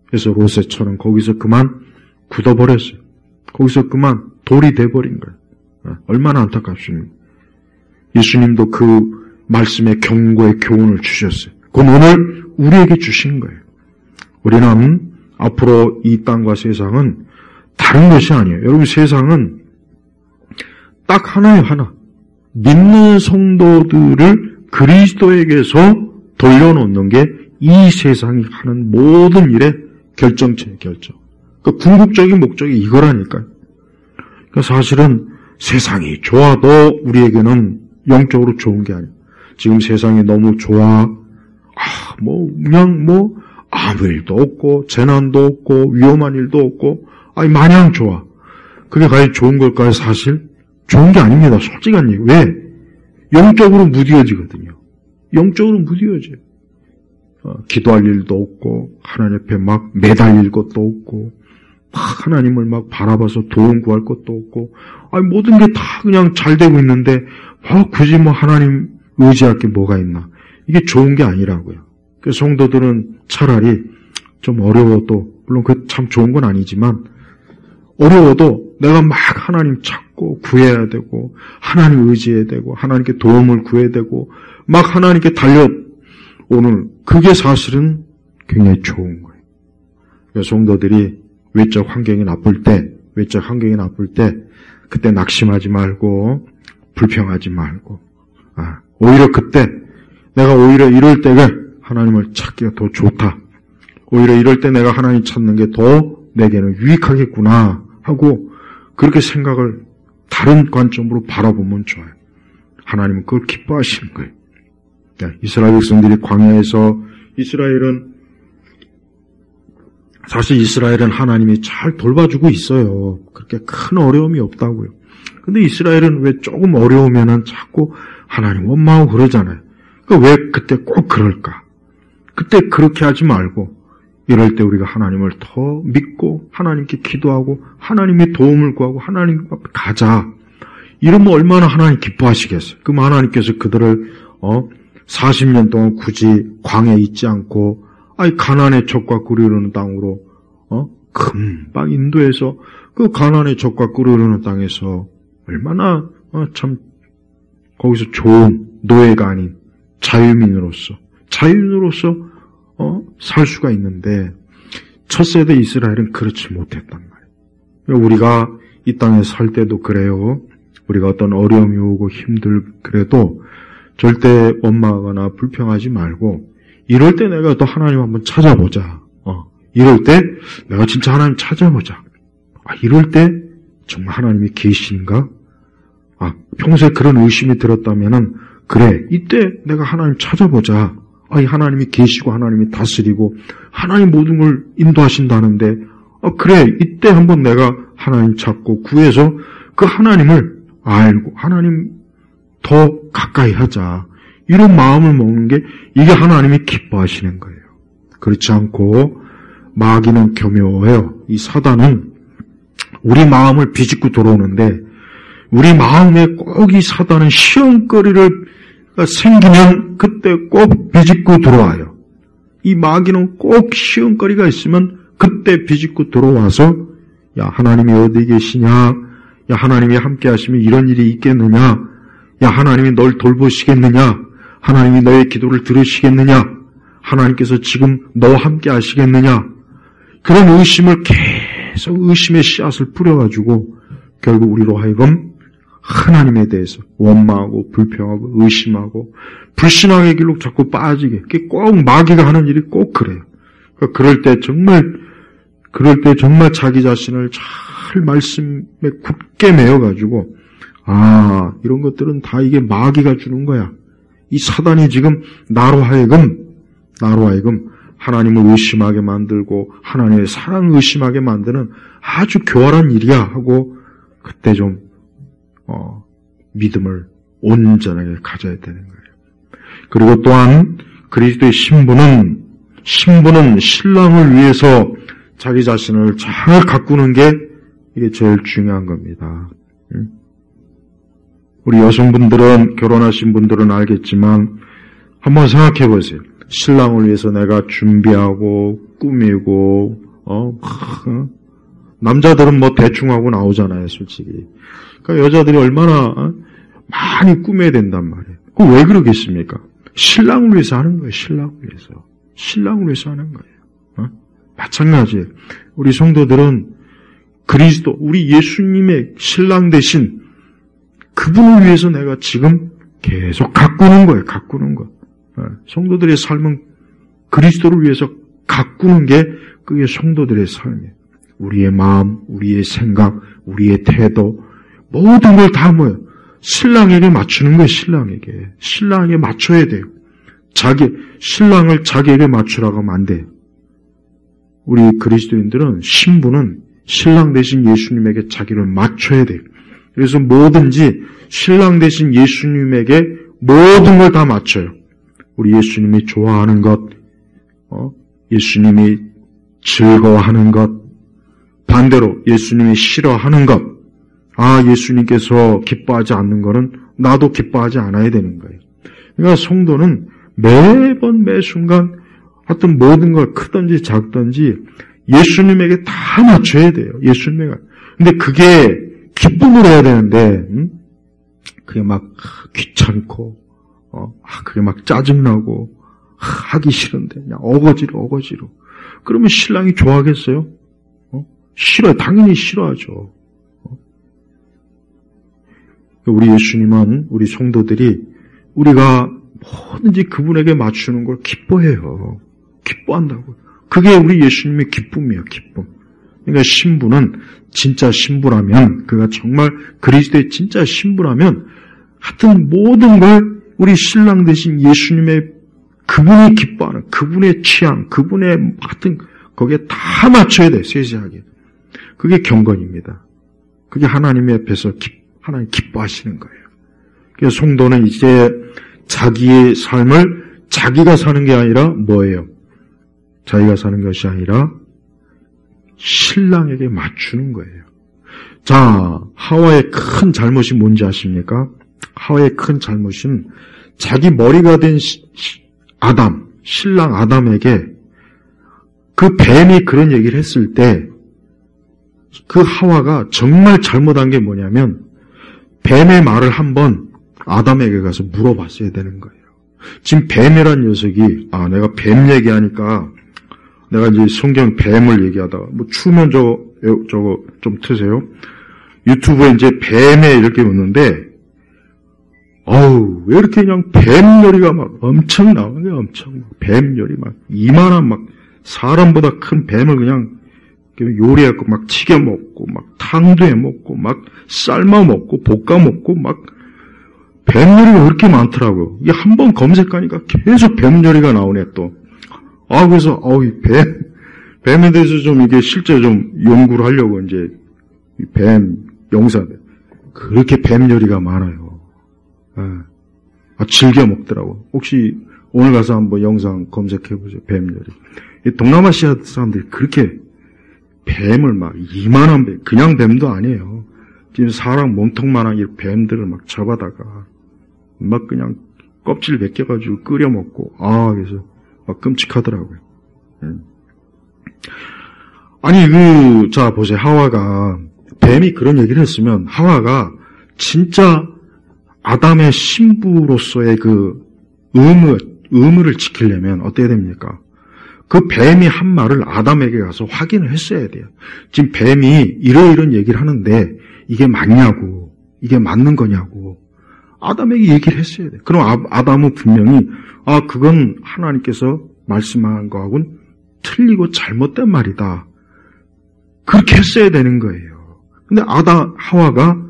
S1: 그래서 롯의 처는 거기서 그만 굳어버렸어요. 거기서 그만 돌이 돼버린 거예요. 얼마나 안타깝습니까? 예수님도 그 말씀의 경고의 교훈을 주셨어요. 그건 오늘 우리에게 주신 거예요. 우리는 앞으로 이 땅과 세상은 다른 것이 아니에요. 여러분, 세상은 딱 하나예요, 하나. 믿는 성도들을 그리스도에게서 돌려놓는 게 이 세상이 하는 모든 일의 결정체예요, 결정. 그 궁극적인 목적이 이거라니까요. 그러니까 사실은 세상이 좋아도 우리에게는 영적으로 좋은 게 아니에요. 지금 세상이 너무 좋아. 그냥 아무 일도 없고, 재난도 없고, 위험한 일도 없고, 마냥 좋아. 그게 과연 좋은 걸까요, 사실? 좋은 게 아닙니다. 솔직한 얘기. 왜? 영적으로 무뎌지거든요. 영적으로 무뎌져요. 기도할 일도 없고, 하나님 앞에 막 매달릴 것도 없고, 하나님을 막 바라봐서 도움 구할 것도 없고, 모든 게 다 그냥 잘 되고 있는데, 굳이 하나님 의지할 게 뭐가 있나. 이게 좋은 게 아니라고요. 그래서 성도들은 차라리 좀 어려워도, 물론 그 참 좋은 건 아니지만, 어려워도 내가 막 하나님 찾고 구해야 되고, 하나님 의지해야 되고, 하나님께 도움을 구해야 되고, 막 하나님께 달려오는, 그게 사실은 굉장히 좋은 거예요. 그래서 성도들이 외적 환경이 나쁠 때, 그때 낙심하지 말고, 불평하지 말고, 오히려 그때, 내가 오히려 이럴 때가 하나님을 찾기가 더 좋다. 오히려 이럴 때 내가 하나님 찾는 게 더 내게는 유익하겠구나 하고, 그렇게 생각을 다른 관점으로 바라보면 좋아요. 하나님은 그걸 기뻐하시는 거예요. 이스라엘 백성들이 광야에서, 사실 이스라엘은 하나님이 잘 돌봐주고 있어요. 그렇게 큰 어려움이 없다고요. 근데 이스라엘은 왜 조금 어려우면은 자꾸 하나님 원망하고 그러잖아요. 그러니까 왜 그때 꼭 그럴까? 그때 그렇게 하지 말고, 이럴 때 우리가 하나님을 더 믿고, 하나님께 기도하고, 하나님의 도움을 구하고, 하나님 앞에 가자. 이러면 얼마나 하나님 기뻐하시겠어요? 그럼 하나님께서 그들을, 40년 동안 굳이 광야에 있지 않고, 가나안의 젖과 꿀이 흐르는 땅으로, 금방 인도해서, 그 가나안의 젖과 꿀이 흐르는 땅에서, 얼마나, 참, 거기서 좋은 노예가 아닌 자유민으로서 살 수가 있는데, 첫 세대 이스라엘은 그렇지 못했단 말이에요. 우리가 이 땅에 살 때도 그래요. 우리가 어떤 어려움이 오고 그래도 절대 원망하거나 불평하지 말고, 이럴 때 내가 또 하나님 한번 찾아보자. 이럴 때 내가 진짜 하나님 찾아보자. 이럴 때 정말 하나님이 계신가? 평소에 그런 의심이 들었다면은, 그래, 이때 내가 하나님 찾아보자. 하나님이 계시고 하나님이 다스리고 하나님 모든 걸 인도하신다는데, 그래, 이때 한번 내가 하나님 찾고 구해서 그 하나님을 알고 하나님 더 가까이 하자. 이런 마음을 먹는 게, 이게 하나님이 기뻐하시는 거예요. 그렇지 않고 마귀는 교묘해요. 이 사단은 우리 마음을 비집고 들어오는데, 우리 마음에 꼭 이 사단은 시험거리를 생기면 그때 꼭 비집고 들어와요. 이 마귀는 꼭 시험거리가 있으면 그때 비집고 들어와서, 야, 하나님이 어디 계시냐? 야, 하나님이 함께 하시면 이런 일이 있겠느냐? 야, 하나님이 널 돌보시겠느냐? 하나님이 너의 기도를 들으시겠느냐? 하나님께서 지금 너와 함께 하시겠느냐? 그런 의심을 계속 의심의 씨앗을 뿌려가지고 결국 우리로 하여금 하나님에 대해서 원망하고 불평하고 의심하고 불신앙의 길로 자꾸 빠지게, 그게 꼭 마귀가 하는 일이 꼭 그래요. 그러니까 그럴 때 정말 자기 자신을 잘 말씀에 굳게 매어가지고, 이런 것들은 다 이게 마귀가 주는 거야. 이 사단이 지금 나로 하여금 하나님을 의심하게 만들고 하나님의 사랑을 의심하게 만드는 아주 교활한 일이야 하고, 그때 좀 믿음을 온전하게 가져야 되는 거예요. 그리고 또한 그리스도의 신부는 신랑을 위해서 자기 자신을 잘 가꾸는 게 이게 제일 중요한 겁니다. 우리 여성분들은, 결혼하신 분들은 알겠지만 한번 생각해 보세요. 신랑을 위해서 내가 준비하고 꾸미고, 남자들은 대충 하고 나오잖아요, 솔직히. 그러니까 여자들이 얼마나 많이 꾸며야 된단 말이에요. 그거 왜 그러겠습니까? 신랑을 위해서 하는 거예요, 신랑을 위해서. 신랑을 위해서 하는 거예요. 마찬가지예요. 우리 성도들은 그리스도, 우리 예수님의 신랑 대신 그분을 위해서 내가 지금 계속 가꾸는 거예요, 가꾸는 거. 성도들의 삶은 그리스도를 위해서 가꾸는 게 그게 성도들의 삶이에요. 우리의 마음, 우리의 생각, 우리의 태도, 모든 걸 다 뭐예요? 신랑에게 맞추는 거예요, 신랑에게. 신랑에게 맞춰야 돼요. 신랑을 자기에게 맞추라고 하면 안 돼요. 우리 그리스도인들은 신부는 신랑 대신 예수님에게 자기를 맞춰야 돼요. 그래서 뭐든지 신랑 대신 예수님에게 모든 걸 다 맞춰요. 우리 예수님이 좋아하는 것, 예수님이 즐거워하는 것, 반대로 예수님이 싫어하는 것, 예수님께서 기뻐하지 않는 것은 나도 기뻐하지 않아야 되는 거예요. 그러니까 성도는 매번 매순간 하여튼 모든 걸 크든지 작든지 예수님에게 다 맞춰야 돼요. 예수님에게. 근데 그게 기쁨으로 해야 되는데, 그게 막 귀찮고, 그게 막 짜증나고, 하기 싫은데, 그냥 어거지로. 그러면 신랑이 좋아하겠어요? 싫어요. 당연히 싫어하죠. 우리 예수님은, 우리 성도들이 우리가 뭐든지 그분에게 맞추는 걸 기뻐해요. 기뻐한다고. 그게 우리 예수님의 기쁨이에요, 기쁨. 그러니까 신부는 진짜 신부라면, 그가 정말 그리스도의 진짜 신부라면, 하여튼 모든 걸 우리 신랑 대신 예수님의 그분이 기뻐하는, 그분의 취향, 그분의 하여튼 거기에 다 맞춰야 돼, 세세하게. 그게 경건입니다. 그게 하나님의 앞에서 하나님 기뻐하시는 거예요. 그래서 성도는 이제 자기의 삶을 자기가 사는 게 아니라 뭐예요? 자기가 사는 것이 아니라 신랑에게 맞추는 거예요. 자, 하와의 큰 잘못이 뭔지 아십니까? 하와의 큰 잘못은 자기 머리가 된 신랑 아담에게 그 뱀이 그런 얘기를 했을 때 그 하와가 정말 잘못한 게 뭐냐면 뱀의 말을 한번 아담에게 가서 물어봤어야 되는 거예요. 지금 뱀이란 녀석이 내가 뱀 얘기하니까 내가 이제 성경 뱀을 얘기하다가 추우면 저거 좀 트세요. 유튜브에 이제 뱀에 이렇게 오는데 왜 이렇게 그냥 뱀 요리가 막 엄청 나오는 거야. 엄청 뱀 요리 막 이만한 막 사람보다 큰 뱀을 그냥 요리해갖고 막 튀겨 먹고 막 탕도 해 먹고 막 삶아 먹고 볶아 먹고 막 뱀 요리가 그렇게 많더라고요. 이게 한번 검색하니까 계속 뱀 요리가 나오네 또. 그래서 이 뱀에 대해서 좀 이게 실제 좀 연구를 하려고 이제 뱀 영상 그렇게 뱀 요리가 많아요. 즐겨 먹더라고. 혹시 오늘 가서 한번 영상 검색해 보세요. 뱀 요리. 동남아시아 사람들이 그렇게 뱀을 막 이만한 뱀, 그냥 뱀도 아니에요. 지금 사람 몸통만한 이 뱀들을 막 잡아다가 막 그냥 껍질 벗겨가지고 끓여 먹고 그래서 막 끔찍하더라고요. 자 보세요. 하와가 뱀이 그런 얘기를 했으면 하와가 진짜 아담의 신부로서의 그 의무를 지키려면 어떻게 됩니까? 그 뱀이 한 말을 아담에게 가서 확인을 했어야 돼요. 지금 뱀이 이런 얘기를 하는데 이게 맞냐고, 이게 맞는 거냐고 아담에게 얘기를 했어야 돼요. 그럼 아담은 분명히 그건 하나님께서 말씀한 거하고는 틀리고 잘못된 말이다. 그렇게 했어야 되는 거예요. 근데 하와가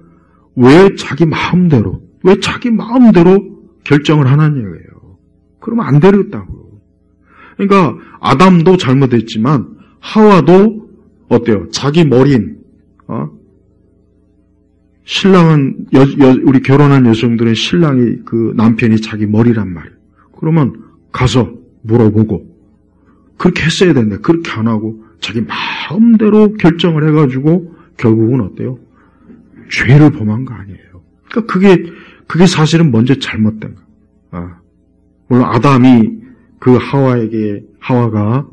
S1: 왜 자기 마음대로 결정을 하는 거예요. 그러면 안 되겠다고요. 그러니까 아담도 잘못했지만 하와도 어때요? 자기 머리인 신랑은 우리 결혼한 여성들은 신랑이 그 남편이 자기 머리란 말이에요. 그러면 가서 물어보고 그렇게 했어야 되는데 그렇게 안 하고 자기 마음대로 결정을 해가지고 결국은 어때요? 죄를 범한 거 아니에요. 그러니까 그게 사실은 먼저 잘못된 거. 물론 아담이 그 하와가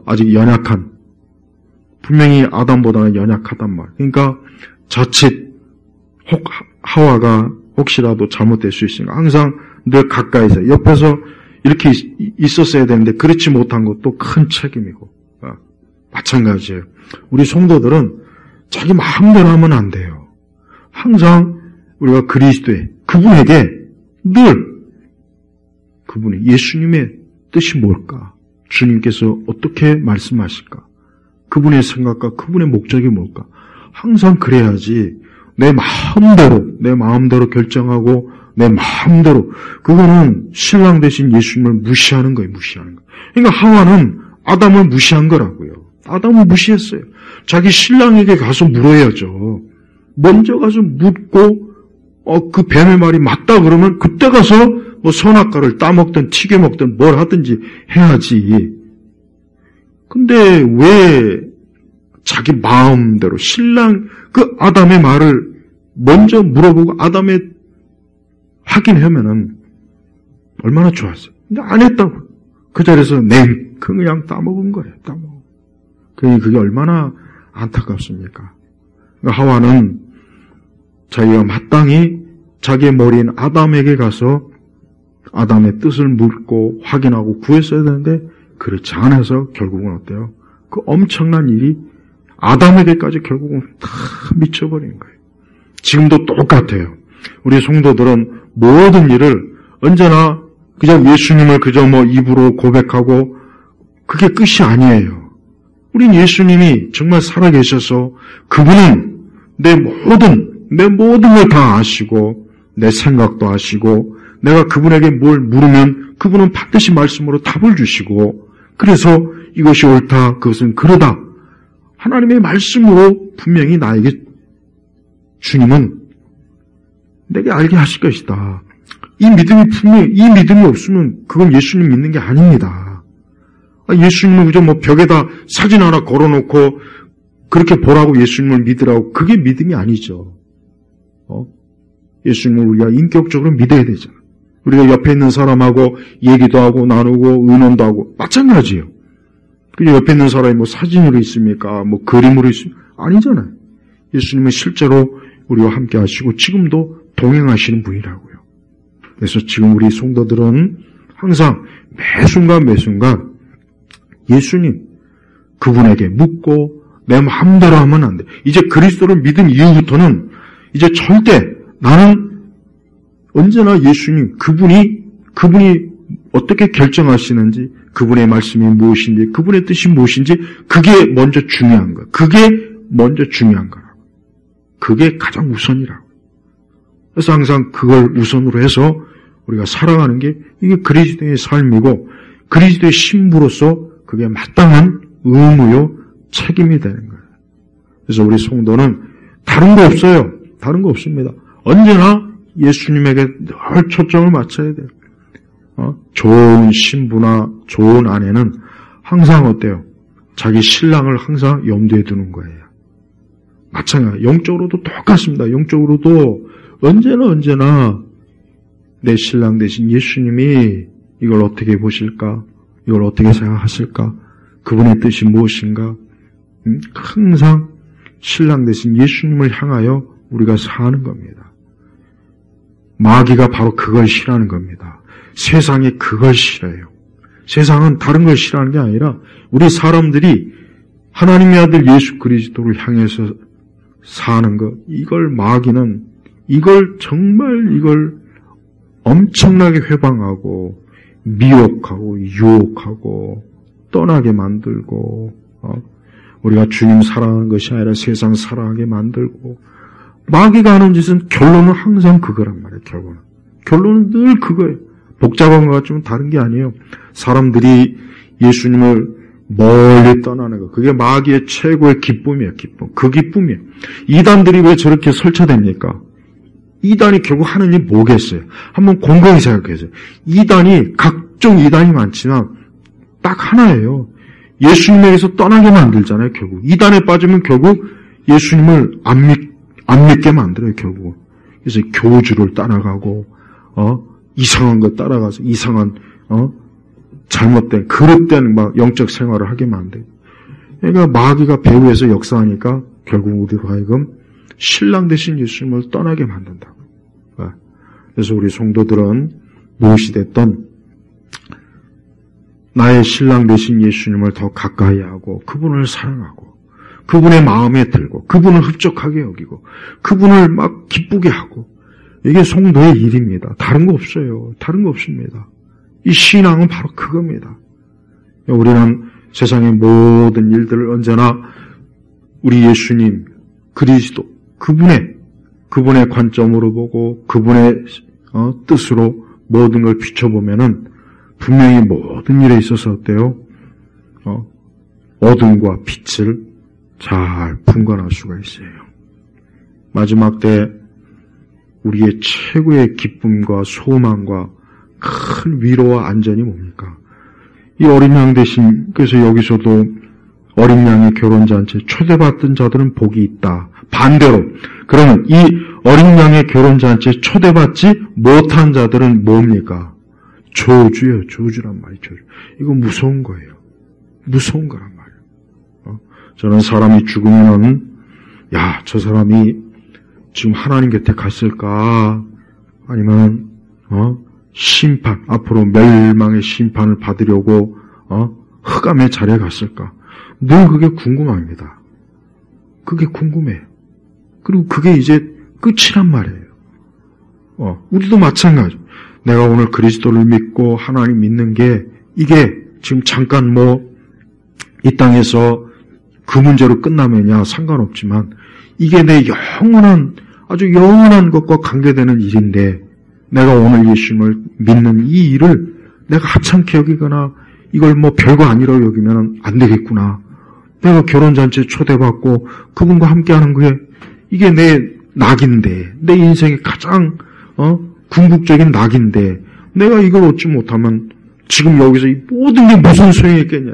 S1: 아직 연약한, 분명히 아담보다는 연약하단 말. 그러니까 자칫 하와가 혹시라도 잘못될 수 있으니까 항상 늘 가까이서 옆에서 이렇게 있었어야 되는데 그렇지 못한 것도 큰 책임이고 마찬가지예요. 우리 성도들은 자기 마음대로 하면 안 돼요. 항상 우리가 그리스도의 그분에게 늘 그분의 예수님의 뜻이 뭘까? 주님께서 어떻게 말씀하실까? 그분의 생각과 그분의 목적이 뭘까? 항상 그래야지 내 마음대로 결정하고 내 마음대로, 그거는 신랑 되신 예수님을 무시하는 거예요. 그러니까 하와는 아담을 무시한 거라고요. 아담을 무시했어요. 자기 신랑에게 가서 물어야죠. 먼저 가서 묻고 그 뱀의 말이 맞다 그러면 그때 가서 뭐 선악과를 따먹든 튀겨먹든 뭘 하든지 해야지. 근데 왜 자기 마음대로 신랑 그 아담의 말을 먼저 물어보고 아담의 확인하면은 얼마나 좋았어요. 근데 안 했다고. 그 자리에서 그냥 따먹은 거예요. 따먹은. 그게 얼마나 안타깝습니까? 하와는 자기가 마땅히 자기의 머리인 아담에게 가서 아담의 뜻을 묻고 확인하고 구했어야 되는데 그렇지 않아서 결국은 어때요? 그 엄청난 일이 아담에게까지 결국은 다 미쳐버린 거예요. 지금도 똑같아요. 우리 성도들은 모든 일을 언제나 그냥 예수님을 그저 입으로 고백하고 그게 끝이 아니에요. 우린 예수님이 정말 살아계셔서 그분은 내 모든 걸 다 아시고 내 생각도 아시고 내가 그분에게 뭘 물으면 그분은 반드시 말씀으로 답을 주시고 그래서 이것이 옳다, 그것은 그러다. 하나님의 말씀으로 분명히 나에게 주님은 내게 알게 하실 것이다. 이 믿음이 없으면 그건 예수님 믿는 게 아닙니다. 예수님은 그저 벽에다 사진 하나 걸어놓고 그렇게 보라고 예수님을 믿으라고 그게 믿음이 아니죠. 예수님을 우리가 인격적으로 믿어야 되잖아요. 우리가 옆에 있는 사람하고 얘기도 하고 나누고 의논도 하고 마찬가지예요. 그냥 옆에 있는 사람이 사진으로 있습니까? 그림으로 있습니까? 아니잖아요. 예수님은 실제로 우리와 함께 하시고 지금도 동행하시는 분이라고요. 그래서 지금 우리 성도들은 항상 매순간 예수님 그분에게 묻고 내 마음대로 하면 안 돼. 이제 그리스도를 믿은 이후부터는 이제 절대 나는 언제나 예수님 그분이 어떻게 결정하시는지 그분의 말씀이 무엇인지 그분의 뜻이 무엇인지 그게 먼저 중요한 거야. 거라고. 그게 가장 우선이라고. 그래서 항상 그걸 우선으로 해서 우리가 살아가는 게 이게 그리스도의 삶이고 그리스도의 신부로서 그게 마땅한 의무요 책임이 되는 거예요. 그래서 우리 성도는 다른 거 없어요. 다른 거 없습니다. 언제나 예수님에게 늘 초점을 맞춰야 돼요. 좋은 신부나 좋은 아내는 항상 어때요? 자기 신랑을 항상 염두에 두는 거예요. 마찬가지. 영적으로도 똑같습니다. 영적으로도 언제나 내 신랑 되신 예수님이 이걸 어떻게 보실까? 이걸 어떻게 생각하실까? 그분의 뜻이 무엇인가? 항상 신랑 되신 예수님을 향하여 우리가 사는 겁니다. 마귀가 바로 그걸 싫어하는 겁니다. 세상이 그걸 싫어해요. 세상은 다른 걸 싫어하는 게 아니라 우리 사람들이 하나님의 아들 예수 그리스도를 향해서 사는 것, 이걸 마귀는 이걸 엄청나게 회방하고 미혹하고 유혹하고 떠나게 만들고 우리가 주님 사랑하는 것이 아니라 세상 사랑하게 만들고 마귀가 하는 짓은 결론은 항상 그거란 말이에요. 결론은 늘 그거예요. 복잡한 것 같지만 다른 게 아니에요. 사람들이 예수님을 멀리 떠나는 거. 그게 마귀의 최고의 기쁨이에요. 그 기쁨이에요. 이단들이 왜 저렇게 설치됩니까? 이단이 결국 하는 일이 뭐겠어요? 한번 곰곰이 생각해보세요. 각종 이단이 많지만 딱 하나예요. 예수님에게서 떠나게 만들잖아요. 결국 이단에 빠지면 결국 예수님을 안 믿게 만들어요. 결국. 그래서 교주를 따라가고 이상한 거 따라가서 이상한 잘못된 그릇된 영적 생활을 하게 만들고. 그러니까 마귀가 배후에서 역사하니까 결국 우리로 하여금 신랑 되신 예수님을 떠나게 만든다고. 그래서 우리 성도들은 무엇이 됐든 나의 신랑 되신 예수님을 더 가까이 하고 그분을 사랑하고 그분의 마음에 들고 그분을 흡족하게 여기고 그분을 막 기쁘게 하고 이게 성도의 일입니다. 다른 거 없어요. 다른 거 없습니다. 이 신앙은 바로 그겁니다. 우리는 세상의 모든 일들을 언제나 우리 예수님, 그리스도, 그분의 관점으로 보고 그분의 뜻으로 모든 걸 비춰보면은 분명히 모든 일에 있어서 어때요? 어둠과 빛을 잘 분간할 수가 있어요. 마지막 때 우리의 최고의 기쁨과 소망과 큰 위로와 안전이 뭡니까? 이 어린 양 대신, 그래서 여기서도 어린 양의 결혼잔치에 초대받던 자들은 복이 있다. 반대로, 그러면 이 어린 양의 결혼잔치에 초대받지 못한 자들은 뭡니까? 저주예요. 저주란 말이죠. 이거 무서운 거예요. 무서운 거란 말이에요. 저는 사람이 죽으면, 야, 저 사람이 지금 하나님 곁에 갔을까? 아니면, 심판, 앞으로 멸망의 심판을 받으려고, 흑암의 자리에 갔을까? 늘 그게 궁금합니다. 그게 궁금해요. 그리고 그게 이제 끝이란 말이에요. 우리도 마찬가지. 내가 오늘 그리스도를 믿고 하나님 믿는 게 이게 지금 잠깐 이 땅에서 그 문제로 끝나면야 상관없지만 이게 내 아주 영원한 것과 관계되는 일인데 내가 오늘 예수님을 믿는 이 일을 내가 하찮게 여기거나 이걸 별거 아니라고 여기면 안 되겠구나. 내가 결혼잔치에 초대받고 그분과 함께하는 게 이게 내 낙인데, 내 인생의 가장 궁극적인 낙인데 내가 이걸 얻지 못하면 지금 여기서 이 모든 게 무슨 소용이 있겠냐.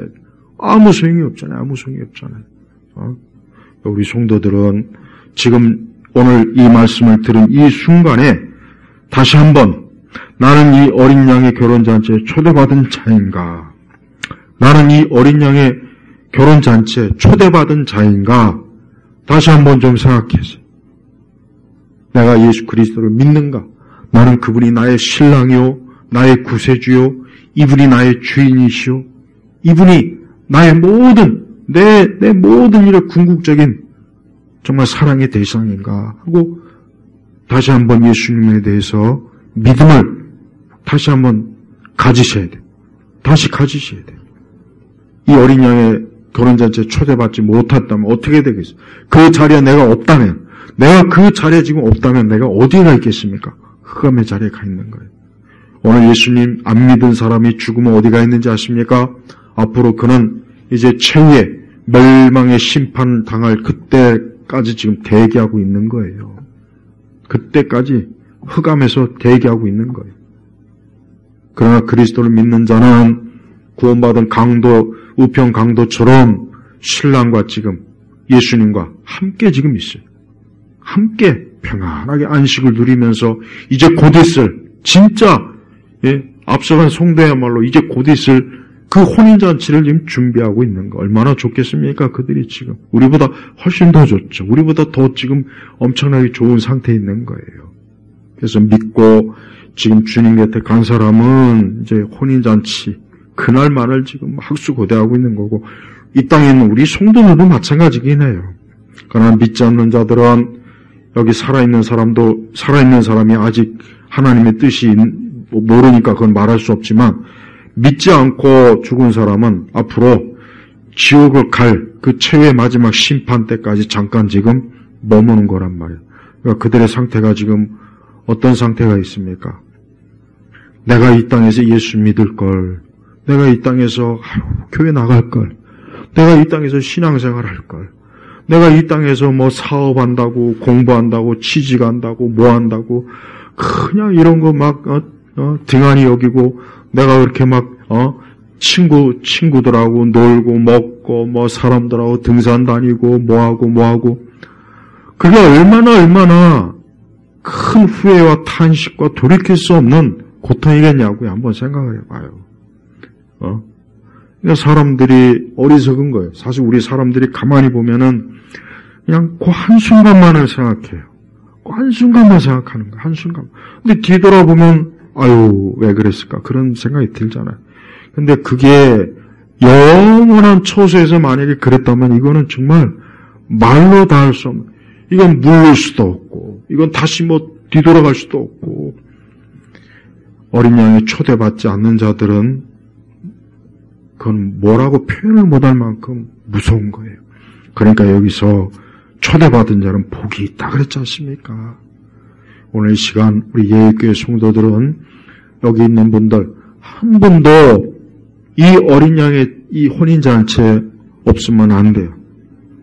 S1: 아무 소용이 없잖아요. 아무 소용이 없잖아요. 우리 성도들은 지금 오늘 이 말씀을 들은 이 순간에 다시 한번 나는 이 어린 양의 결혼잔치에 초대받은 자인가? 나는 이 어린 양의 결혼잔치에 초대받은 자인가? 다시 한번 좀 생각해서 내가 예수 그리스도를 믿는가? 나는 그분이 나의 신랑이요, 나의 구세주요, 이분이 나의 주인이시요, 이분이 나의 모든, 내 모든 일의 궁극적인 정말 사랑의 대상인가 하고 다시 한번 예수님에 대해서 믿음을 다시 한번 가지셔야 돼요. 다시 가지셔야 돼요. 이 어린 양의 결혼잔치에 초대받지 못했다면 어떻게 되겠어요? 그 자리에 내가 없다면, 내가 그 자리에 지금 없다면 내가 어디에 가 있겠습니까? 흑암의 자리에 가 있는 거예요. 오늘 예수님 안 믿은 사람이 죽으면 어디 가 있는지 아십니까? 앞으로 그는 이제 최후의 멸망의 심판을 당할 그때까지 지금 대기하고 있는 거예요. 그때까지 흑암에서 대기하고 있는 거예요. 그러나 그리스도를 믿는 자는 구원받은 우편 강도처럼 신랑과 지금 예수님과 함께 지금 있어요. 함께 평안하게 안식을 누리면서 이제 곧 있을 진짜 앞서간 성도야말로 이제 곧 있을 그 혼인잔치를 지금 준비하고 있는 거 얼마나 좋겠습니까? 그들이 지금 우리보다 훨씬 더 좋죠. 우리보다 더 지금 엄청나게 좋은 상태에 있는 거예요. 그래서 믿고 지금 주님 곁에 간 사람은 이제 혼인잔치 그날만을 지금 학수고대하고 있는 거고 이 땅에 있는 우리 성도들도 마찬가지긴 해요. 그러나 믿지 않는 자들은 여기 살아있는 사람이 아직 하나님의 뜻이 모르니까 그건 말할 수 없지만 믿지 않고 죽은 사람은 앞으로 지옥을 갈 그 최후의 마지막 심판 때까지 잠깐 지금 머무는 거란 말이에요. 그러니까 그들의 상태가 지금 어떤 상태가 있습니까? 내가 이 땅에서 예수 믿을 걸, 내가 이 땅에서 교회 나갈 걸, 내가 이 땅에서 신앙생활 할 걸, 내가 이 땅에서 사업한다고 공부한다고 취직한다고 뭐 한다고 그냥 이런 거 막 등한히 여기고 내가 그렇게 친구들하고 놀고 먹고 사람들하고 등산 다니고 뭐하고 그게 얼마나 큰 후회와 탄식과 돌이킬 수 없는 고통이겠냐고요. 한번 생각을 해봐요. 그러니까 사람들이 어리석은 거예요. 사실 우리 사람들이 가만히 보면은 그냥 그 한순간만을 생각해요. 그 한순간만 생각하는 거예요. 한순간. 근데 뒤돌아보면 아유 왜 그랬을까 그런 생각이 들잖아요. 근데 그게 영원한 처소에서 만약에 그랬다면 이거는 정말 말로 다 할 수 없는, 이건 물릴 수도 없고 이건 다시 뒤돌아갈 수도 없고, 어린 양이 초대받지 않는 자들은 그건 뭐라고 표현을 못할 만큼 무서운 거예요. 그러니까 여기서 초대받은 자는 복이 있다 그랬지 않습니까? 오늘 이 시간 우리 예일교회 성도들은 여기 있는 분들 한 분도 이 어린 양의 이 혼인잔치에 없으면 안 돼요.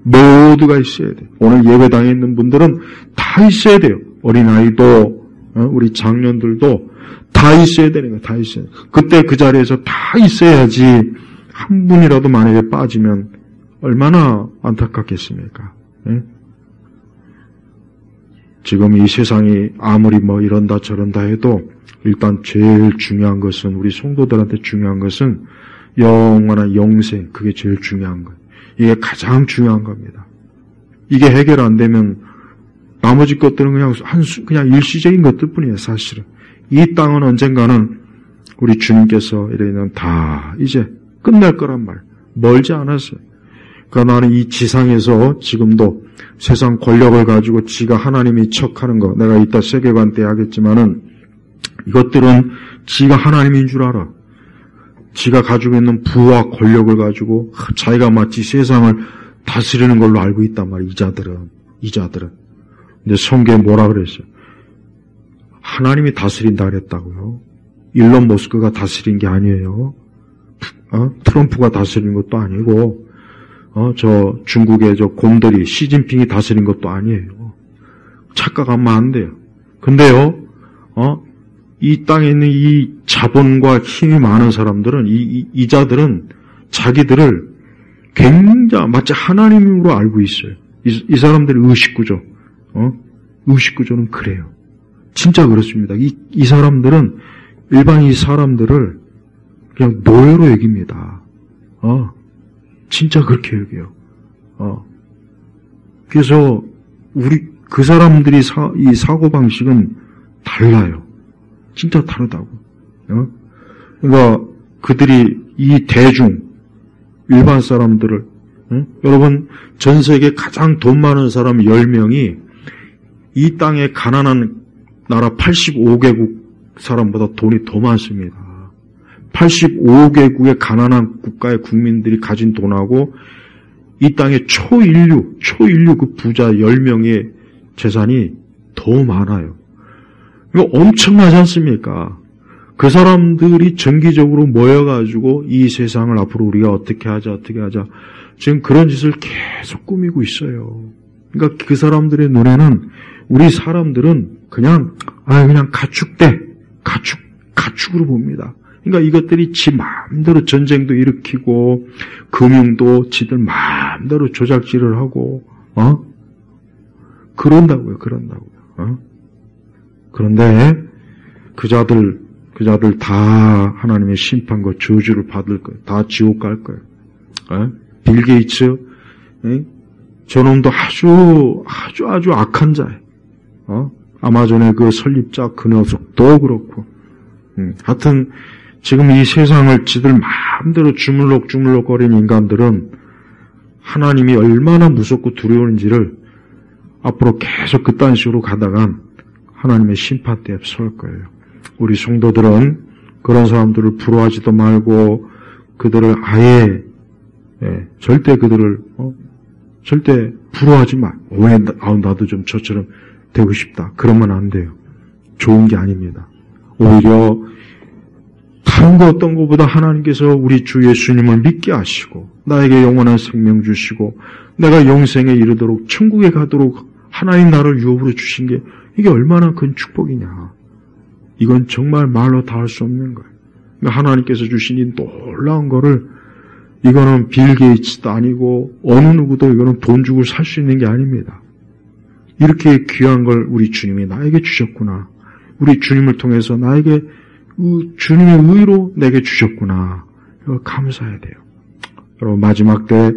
S1: 모두가 있어야 돼요. 오늘 예배당에 있는 분들은 다 있어야 돼요. 어린아이도 우리 장년들도 다 있어야 되는 거예요. 다 있어야 돼요. 그때 그 자리에서 다 있어야지 한 분이라도 만약에 빠지면 얼마나 안타깝겠습니까? 예? 지금 이 세상이 아무리 뭐 이런다 저런다 해도 일단 제일 중요한 것은 우리 성도들한테 중요한 것은 영원한 영생, 그게 제일 중요한 거예요. 이게 가장 중요한 겁니다. 이게 해결 안 되면 나머지 것들은 그냥 일시적인 것들 뿐이에요, 사실은. 이 땅은 언젠가는 우리 주님께서 이래는 다 이제 끝날 거란 말. 멀지 않았어요. 그러니까 나는 이 지상에서 지금도 세상 권력을 가지고 지가 하나님이 척하는 거, 내가 이따 세계관 때 하겠지만은 이것들은 지가 하나님인 줄 알아. 지가 가지고 있는 부와 권력을 가지고 자기가 마치 세상을 다스리는 걸로 알고 있단 말이에요. 이자들은. 근데 성경에 뭐라 그랬어요? 하나님이 다스린다 그랬다고요. 일론 머스크가 다스린 게 아니에요. 트럼프가 다스린 것도 아니고, 저 중국의 저 곰돌이 시진핑이 다스린 것도 아니에요. 착각하면 안 돼요. 근데요, 이 땅에 있는 이 자본과 힘이 많은 사람들은, 이자들은 자기들을 굉장히 마치 하나님으로 알고 있어요. 이 사람들의 의식구조, 의식구조는 그래요. 진짜 그렇습니다. 이 사람들은 일반 이 사람들을 그냥 노예로 여깁니다. 진짜 그렇게 여겨요. 그래서 그 사람들이 이 사고방식은 달라요. 진짜 다르다고. 그러니까 그들이 이 대중, 일반 사람들을, 여러분, 전 세계 가장 돈 많은 사람 10명이 이 땅에 가난한 나라 85개국 사람보다 돈이 더 많습니다. 85개국의 가난한 국가의 국민들이 가진 돈하고 이 땅의 초인류 그 부자 10명의 재산이 더 많아요. 이거 엄청나지 않습니까? 그 사람들이 정기적으로 모여가지고 이 세상을 앞으로 우리가 어떻게 하자 지금 그런 짓을 계속 꾸미고 있어요. 그러니까 그 사람들의 눈에는 우리 사람들은 그냥 가축으로 봅니다. 그러니까 이것들이 지 마음대로 전쟁도 일으키고 금융도 지들 마음대로 조작질을 하고 그런다고요. 그런데 그 자들 다 하나님의 심판과 저주를 받을 거예요. 다 지옥 갈 거예요. 빌 게이츠, 저놈도 아주 악한 자예요. 아마존의 그 설립자 그 녀석도 그렇고, 하여튼 지금 이 세상을 지들 마음대로 주물럭주물럭거리는 인간들은 하나님이 얼마나 무섭고 두려운지를 앞으로 계속 그딴 식으로 가다간 하나님의 심판대에 설 거예요. 우리 성도들은 그런 사람들을 부러워하지도 말고 그들을 아예 절대 부러워하지 마. 왜 나도 좀 저처럼 되고 싶다. 그러면 안 돼요. 좋은 게 아닙니다. 오히려 다른 거 어떤 것보다 하나님께서 우리 주 예수님을 믿게 하시고 나에게 영원한 생명 주시고 내가 영생에 이르도록 천국에 가도록 하나님 나를 유업으로 주신 게 이게 얼마나 큰 축복이냐. 이건 정말 말로 다 할 수 없는 거예요. 하나님께서 주신 이 놀라운 거를 이거는 빌 게이츠도 아니고 어느 누구도 이거는 돈 주고 살 수 있는 게 아닙니다. 이렇게 귀한 걸 우리 주님이 나에게 주셨구나. 우리 주님을 통해서 나에게 주님의 의로 내게 주셨구나. 이거 감사해야 돼요. 여러분 마지막 때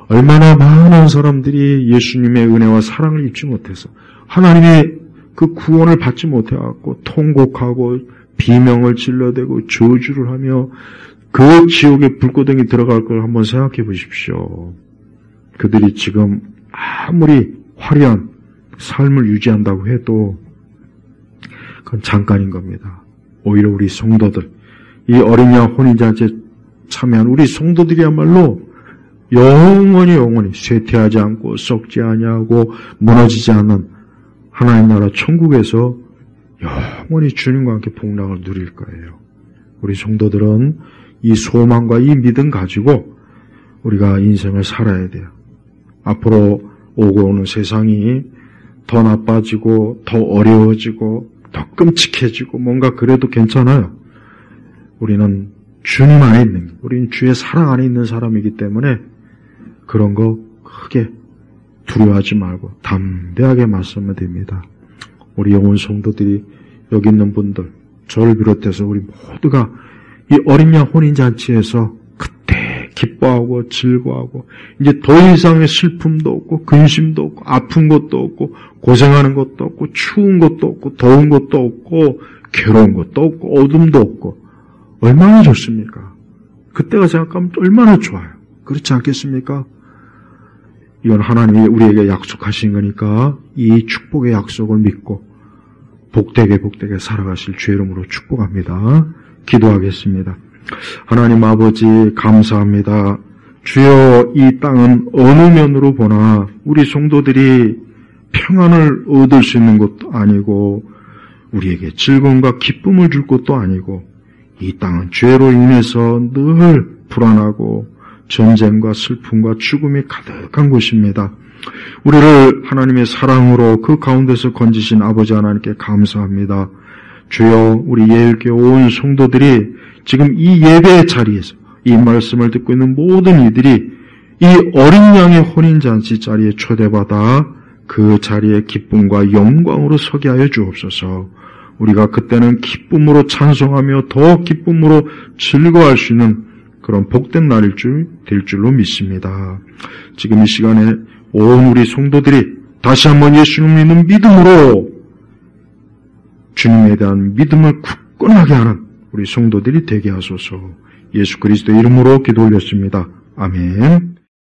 S1: 얼마나 많은 사람들이 예수님의 은혜와 사랑을 입지 못해서 하나님의 그 구원을 받지 못해갖고 통곡하고 비명을 질러대고 저주를 하며 그 지옥의 불고덩이 들어갈 걸 한번 생각해 보십시오. 그들이 지금 아무리 화려한 삶을 유지한다고 해도 그건 잠깐인 겁니다. 오히려 우리 성도들, 이 어린 양 혼인잔치에 참여한 우리 성도들이야말로 영원히 쇠퇴하지 않고 썩지 아니하고 무너지지 않는 하나님 나라 천국에서 영원히 주님과 함께 복락을 누릴 거예요. 우리 성도들은 이 소망과 이 믿음 가지고 우리가 인생을 살아야 돼요. 앞으로 오고 오는 세상이 더 나빠지고 더 어려워지고 더 끔찍해지고 뭔가 그래도 괜찮아요. 우리는 주님 안에 있는, 우리는 주의 사랑 안에 있는 사람이기 때문에 그런 거 크게 두려워하지 말고 담대하게 맞서면 됩니다. 우리 영혼 성도들이 여기 있는 분들, 저를 비롯해서 우리 모두가 이 어린 양 혼인잔치에서 그때 기뻐하고 즐거워하고 이제 더 이상의 슬픔도 없고 근심도 없고 아픈 것도 없고 고생하는 것도 없고 추운 것도 없고 더운 것도 없고 괴로운 것도 없고 어둠도 없고 얼마나 좋습니까? 그때가 생각하면 얼마나 좋아요. 그렇지 않겠습니까? 이건 하나님이 우리에게 약속하신 거니까 이 축복의 약속을 믿고 복되게 살아가실 주의 이름으로 축복합니다. 기도하겠습니다. 하나님 아버지 감사합니다. 주여 이 땅은 어느 면으로 보나 우리 성도들이 평안을 얻을 수 있는 것도 아니고 우리에게 즐거움과 기쁨을 줄 것도 아니고 이 땅은 죄로 인해서 늘 불안하고 전쟁과 슬픔과 죽음이 가득한 곳입니다. 우리를 하나님의 사랑으로 그 가운데서 건지신 아버지 하나님께 감사합니다. 주여 우리 예일교회 온 성도들이 지금 이 예배의 자리에서 이 말씀을 듣고 있는 모든 이들이 이 어린 양의 혼인잔치 자리에 초대받아 그 자리에 기쁨과 영광으로 서게 하여 주옵소서. 우리가 그때는 기쁨으로 찬송하며 더 기쁨으로 즐거워할 수 있는 그런 복된 날일 될 줄로 믿습니다. 지금 이 시간에 온 우리 성도들이 다시 한번 예수님을 믿는 믿음으로 주님에 대한 믿음을 굳건하게 하는 우리 성도들이 되게 하소서. 예수 그리스도 이름으로 기도 올렸습니다. 아멘.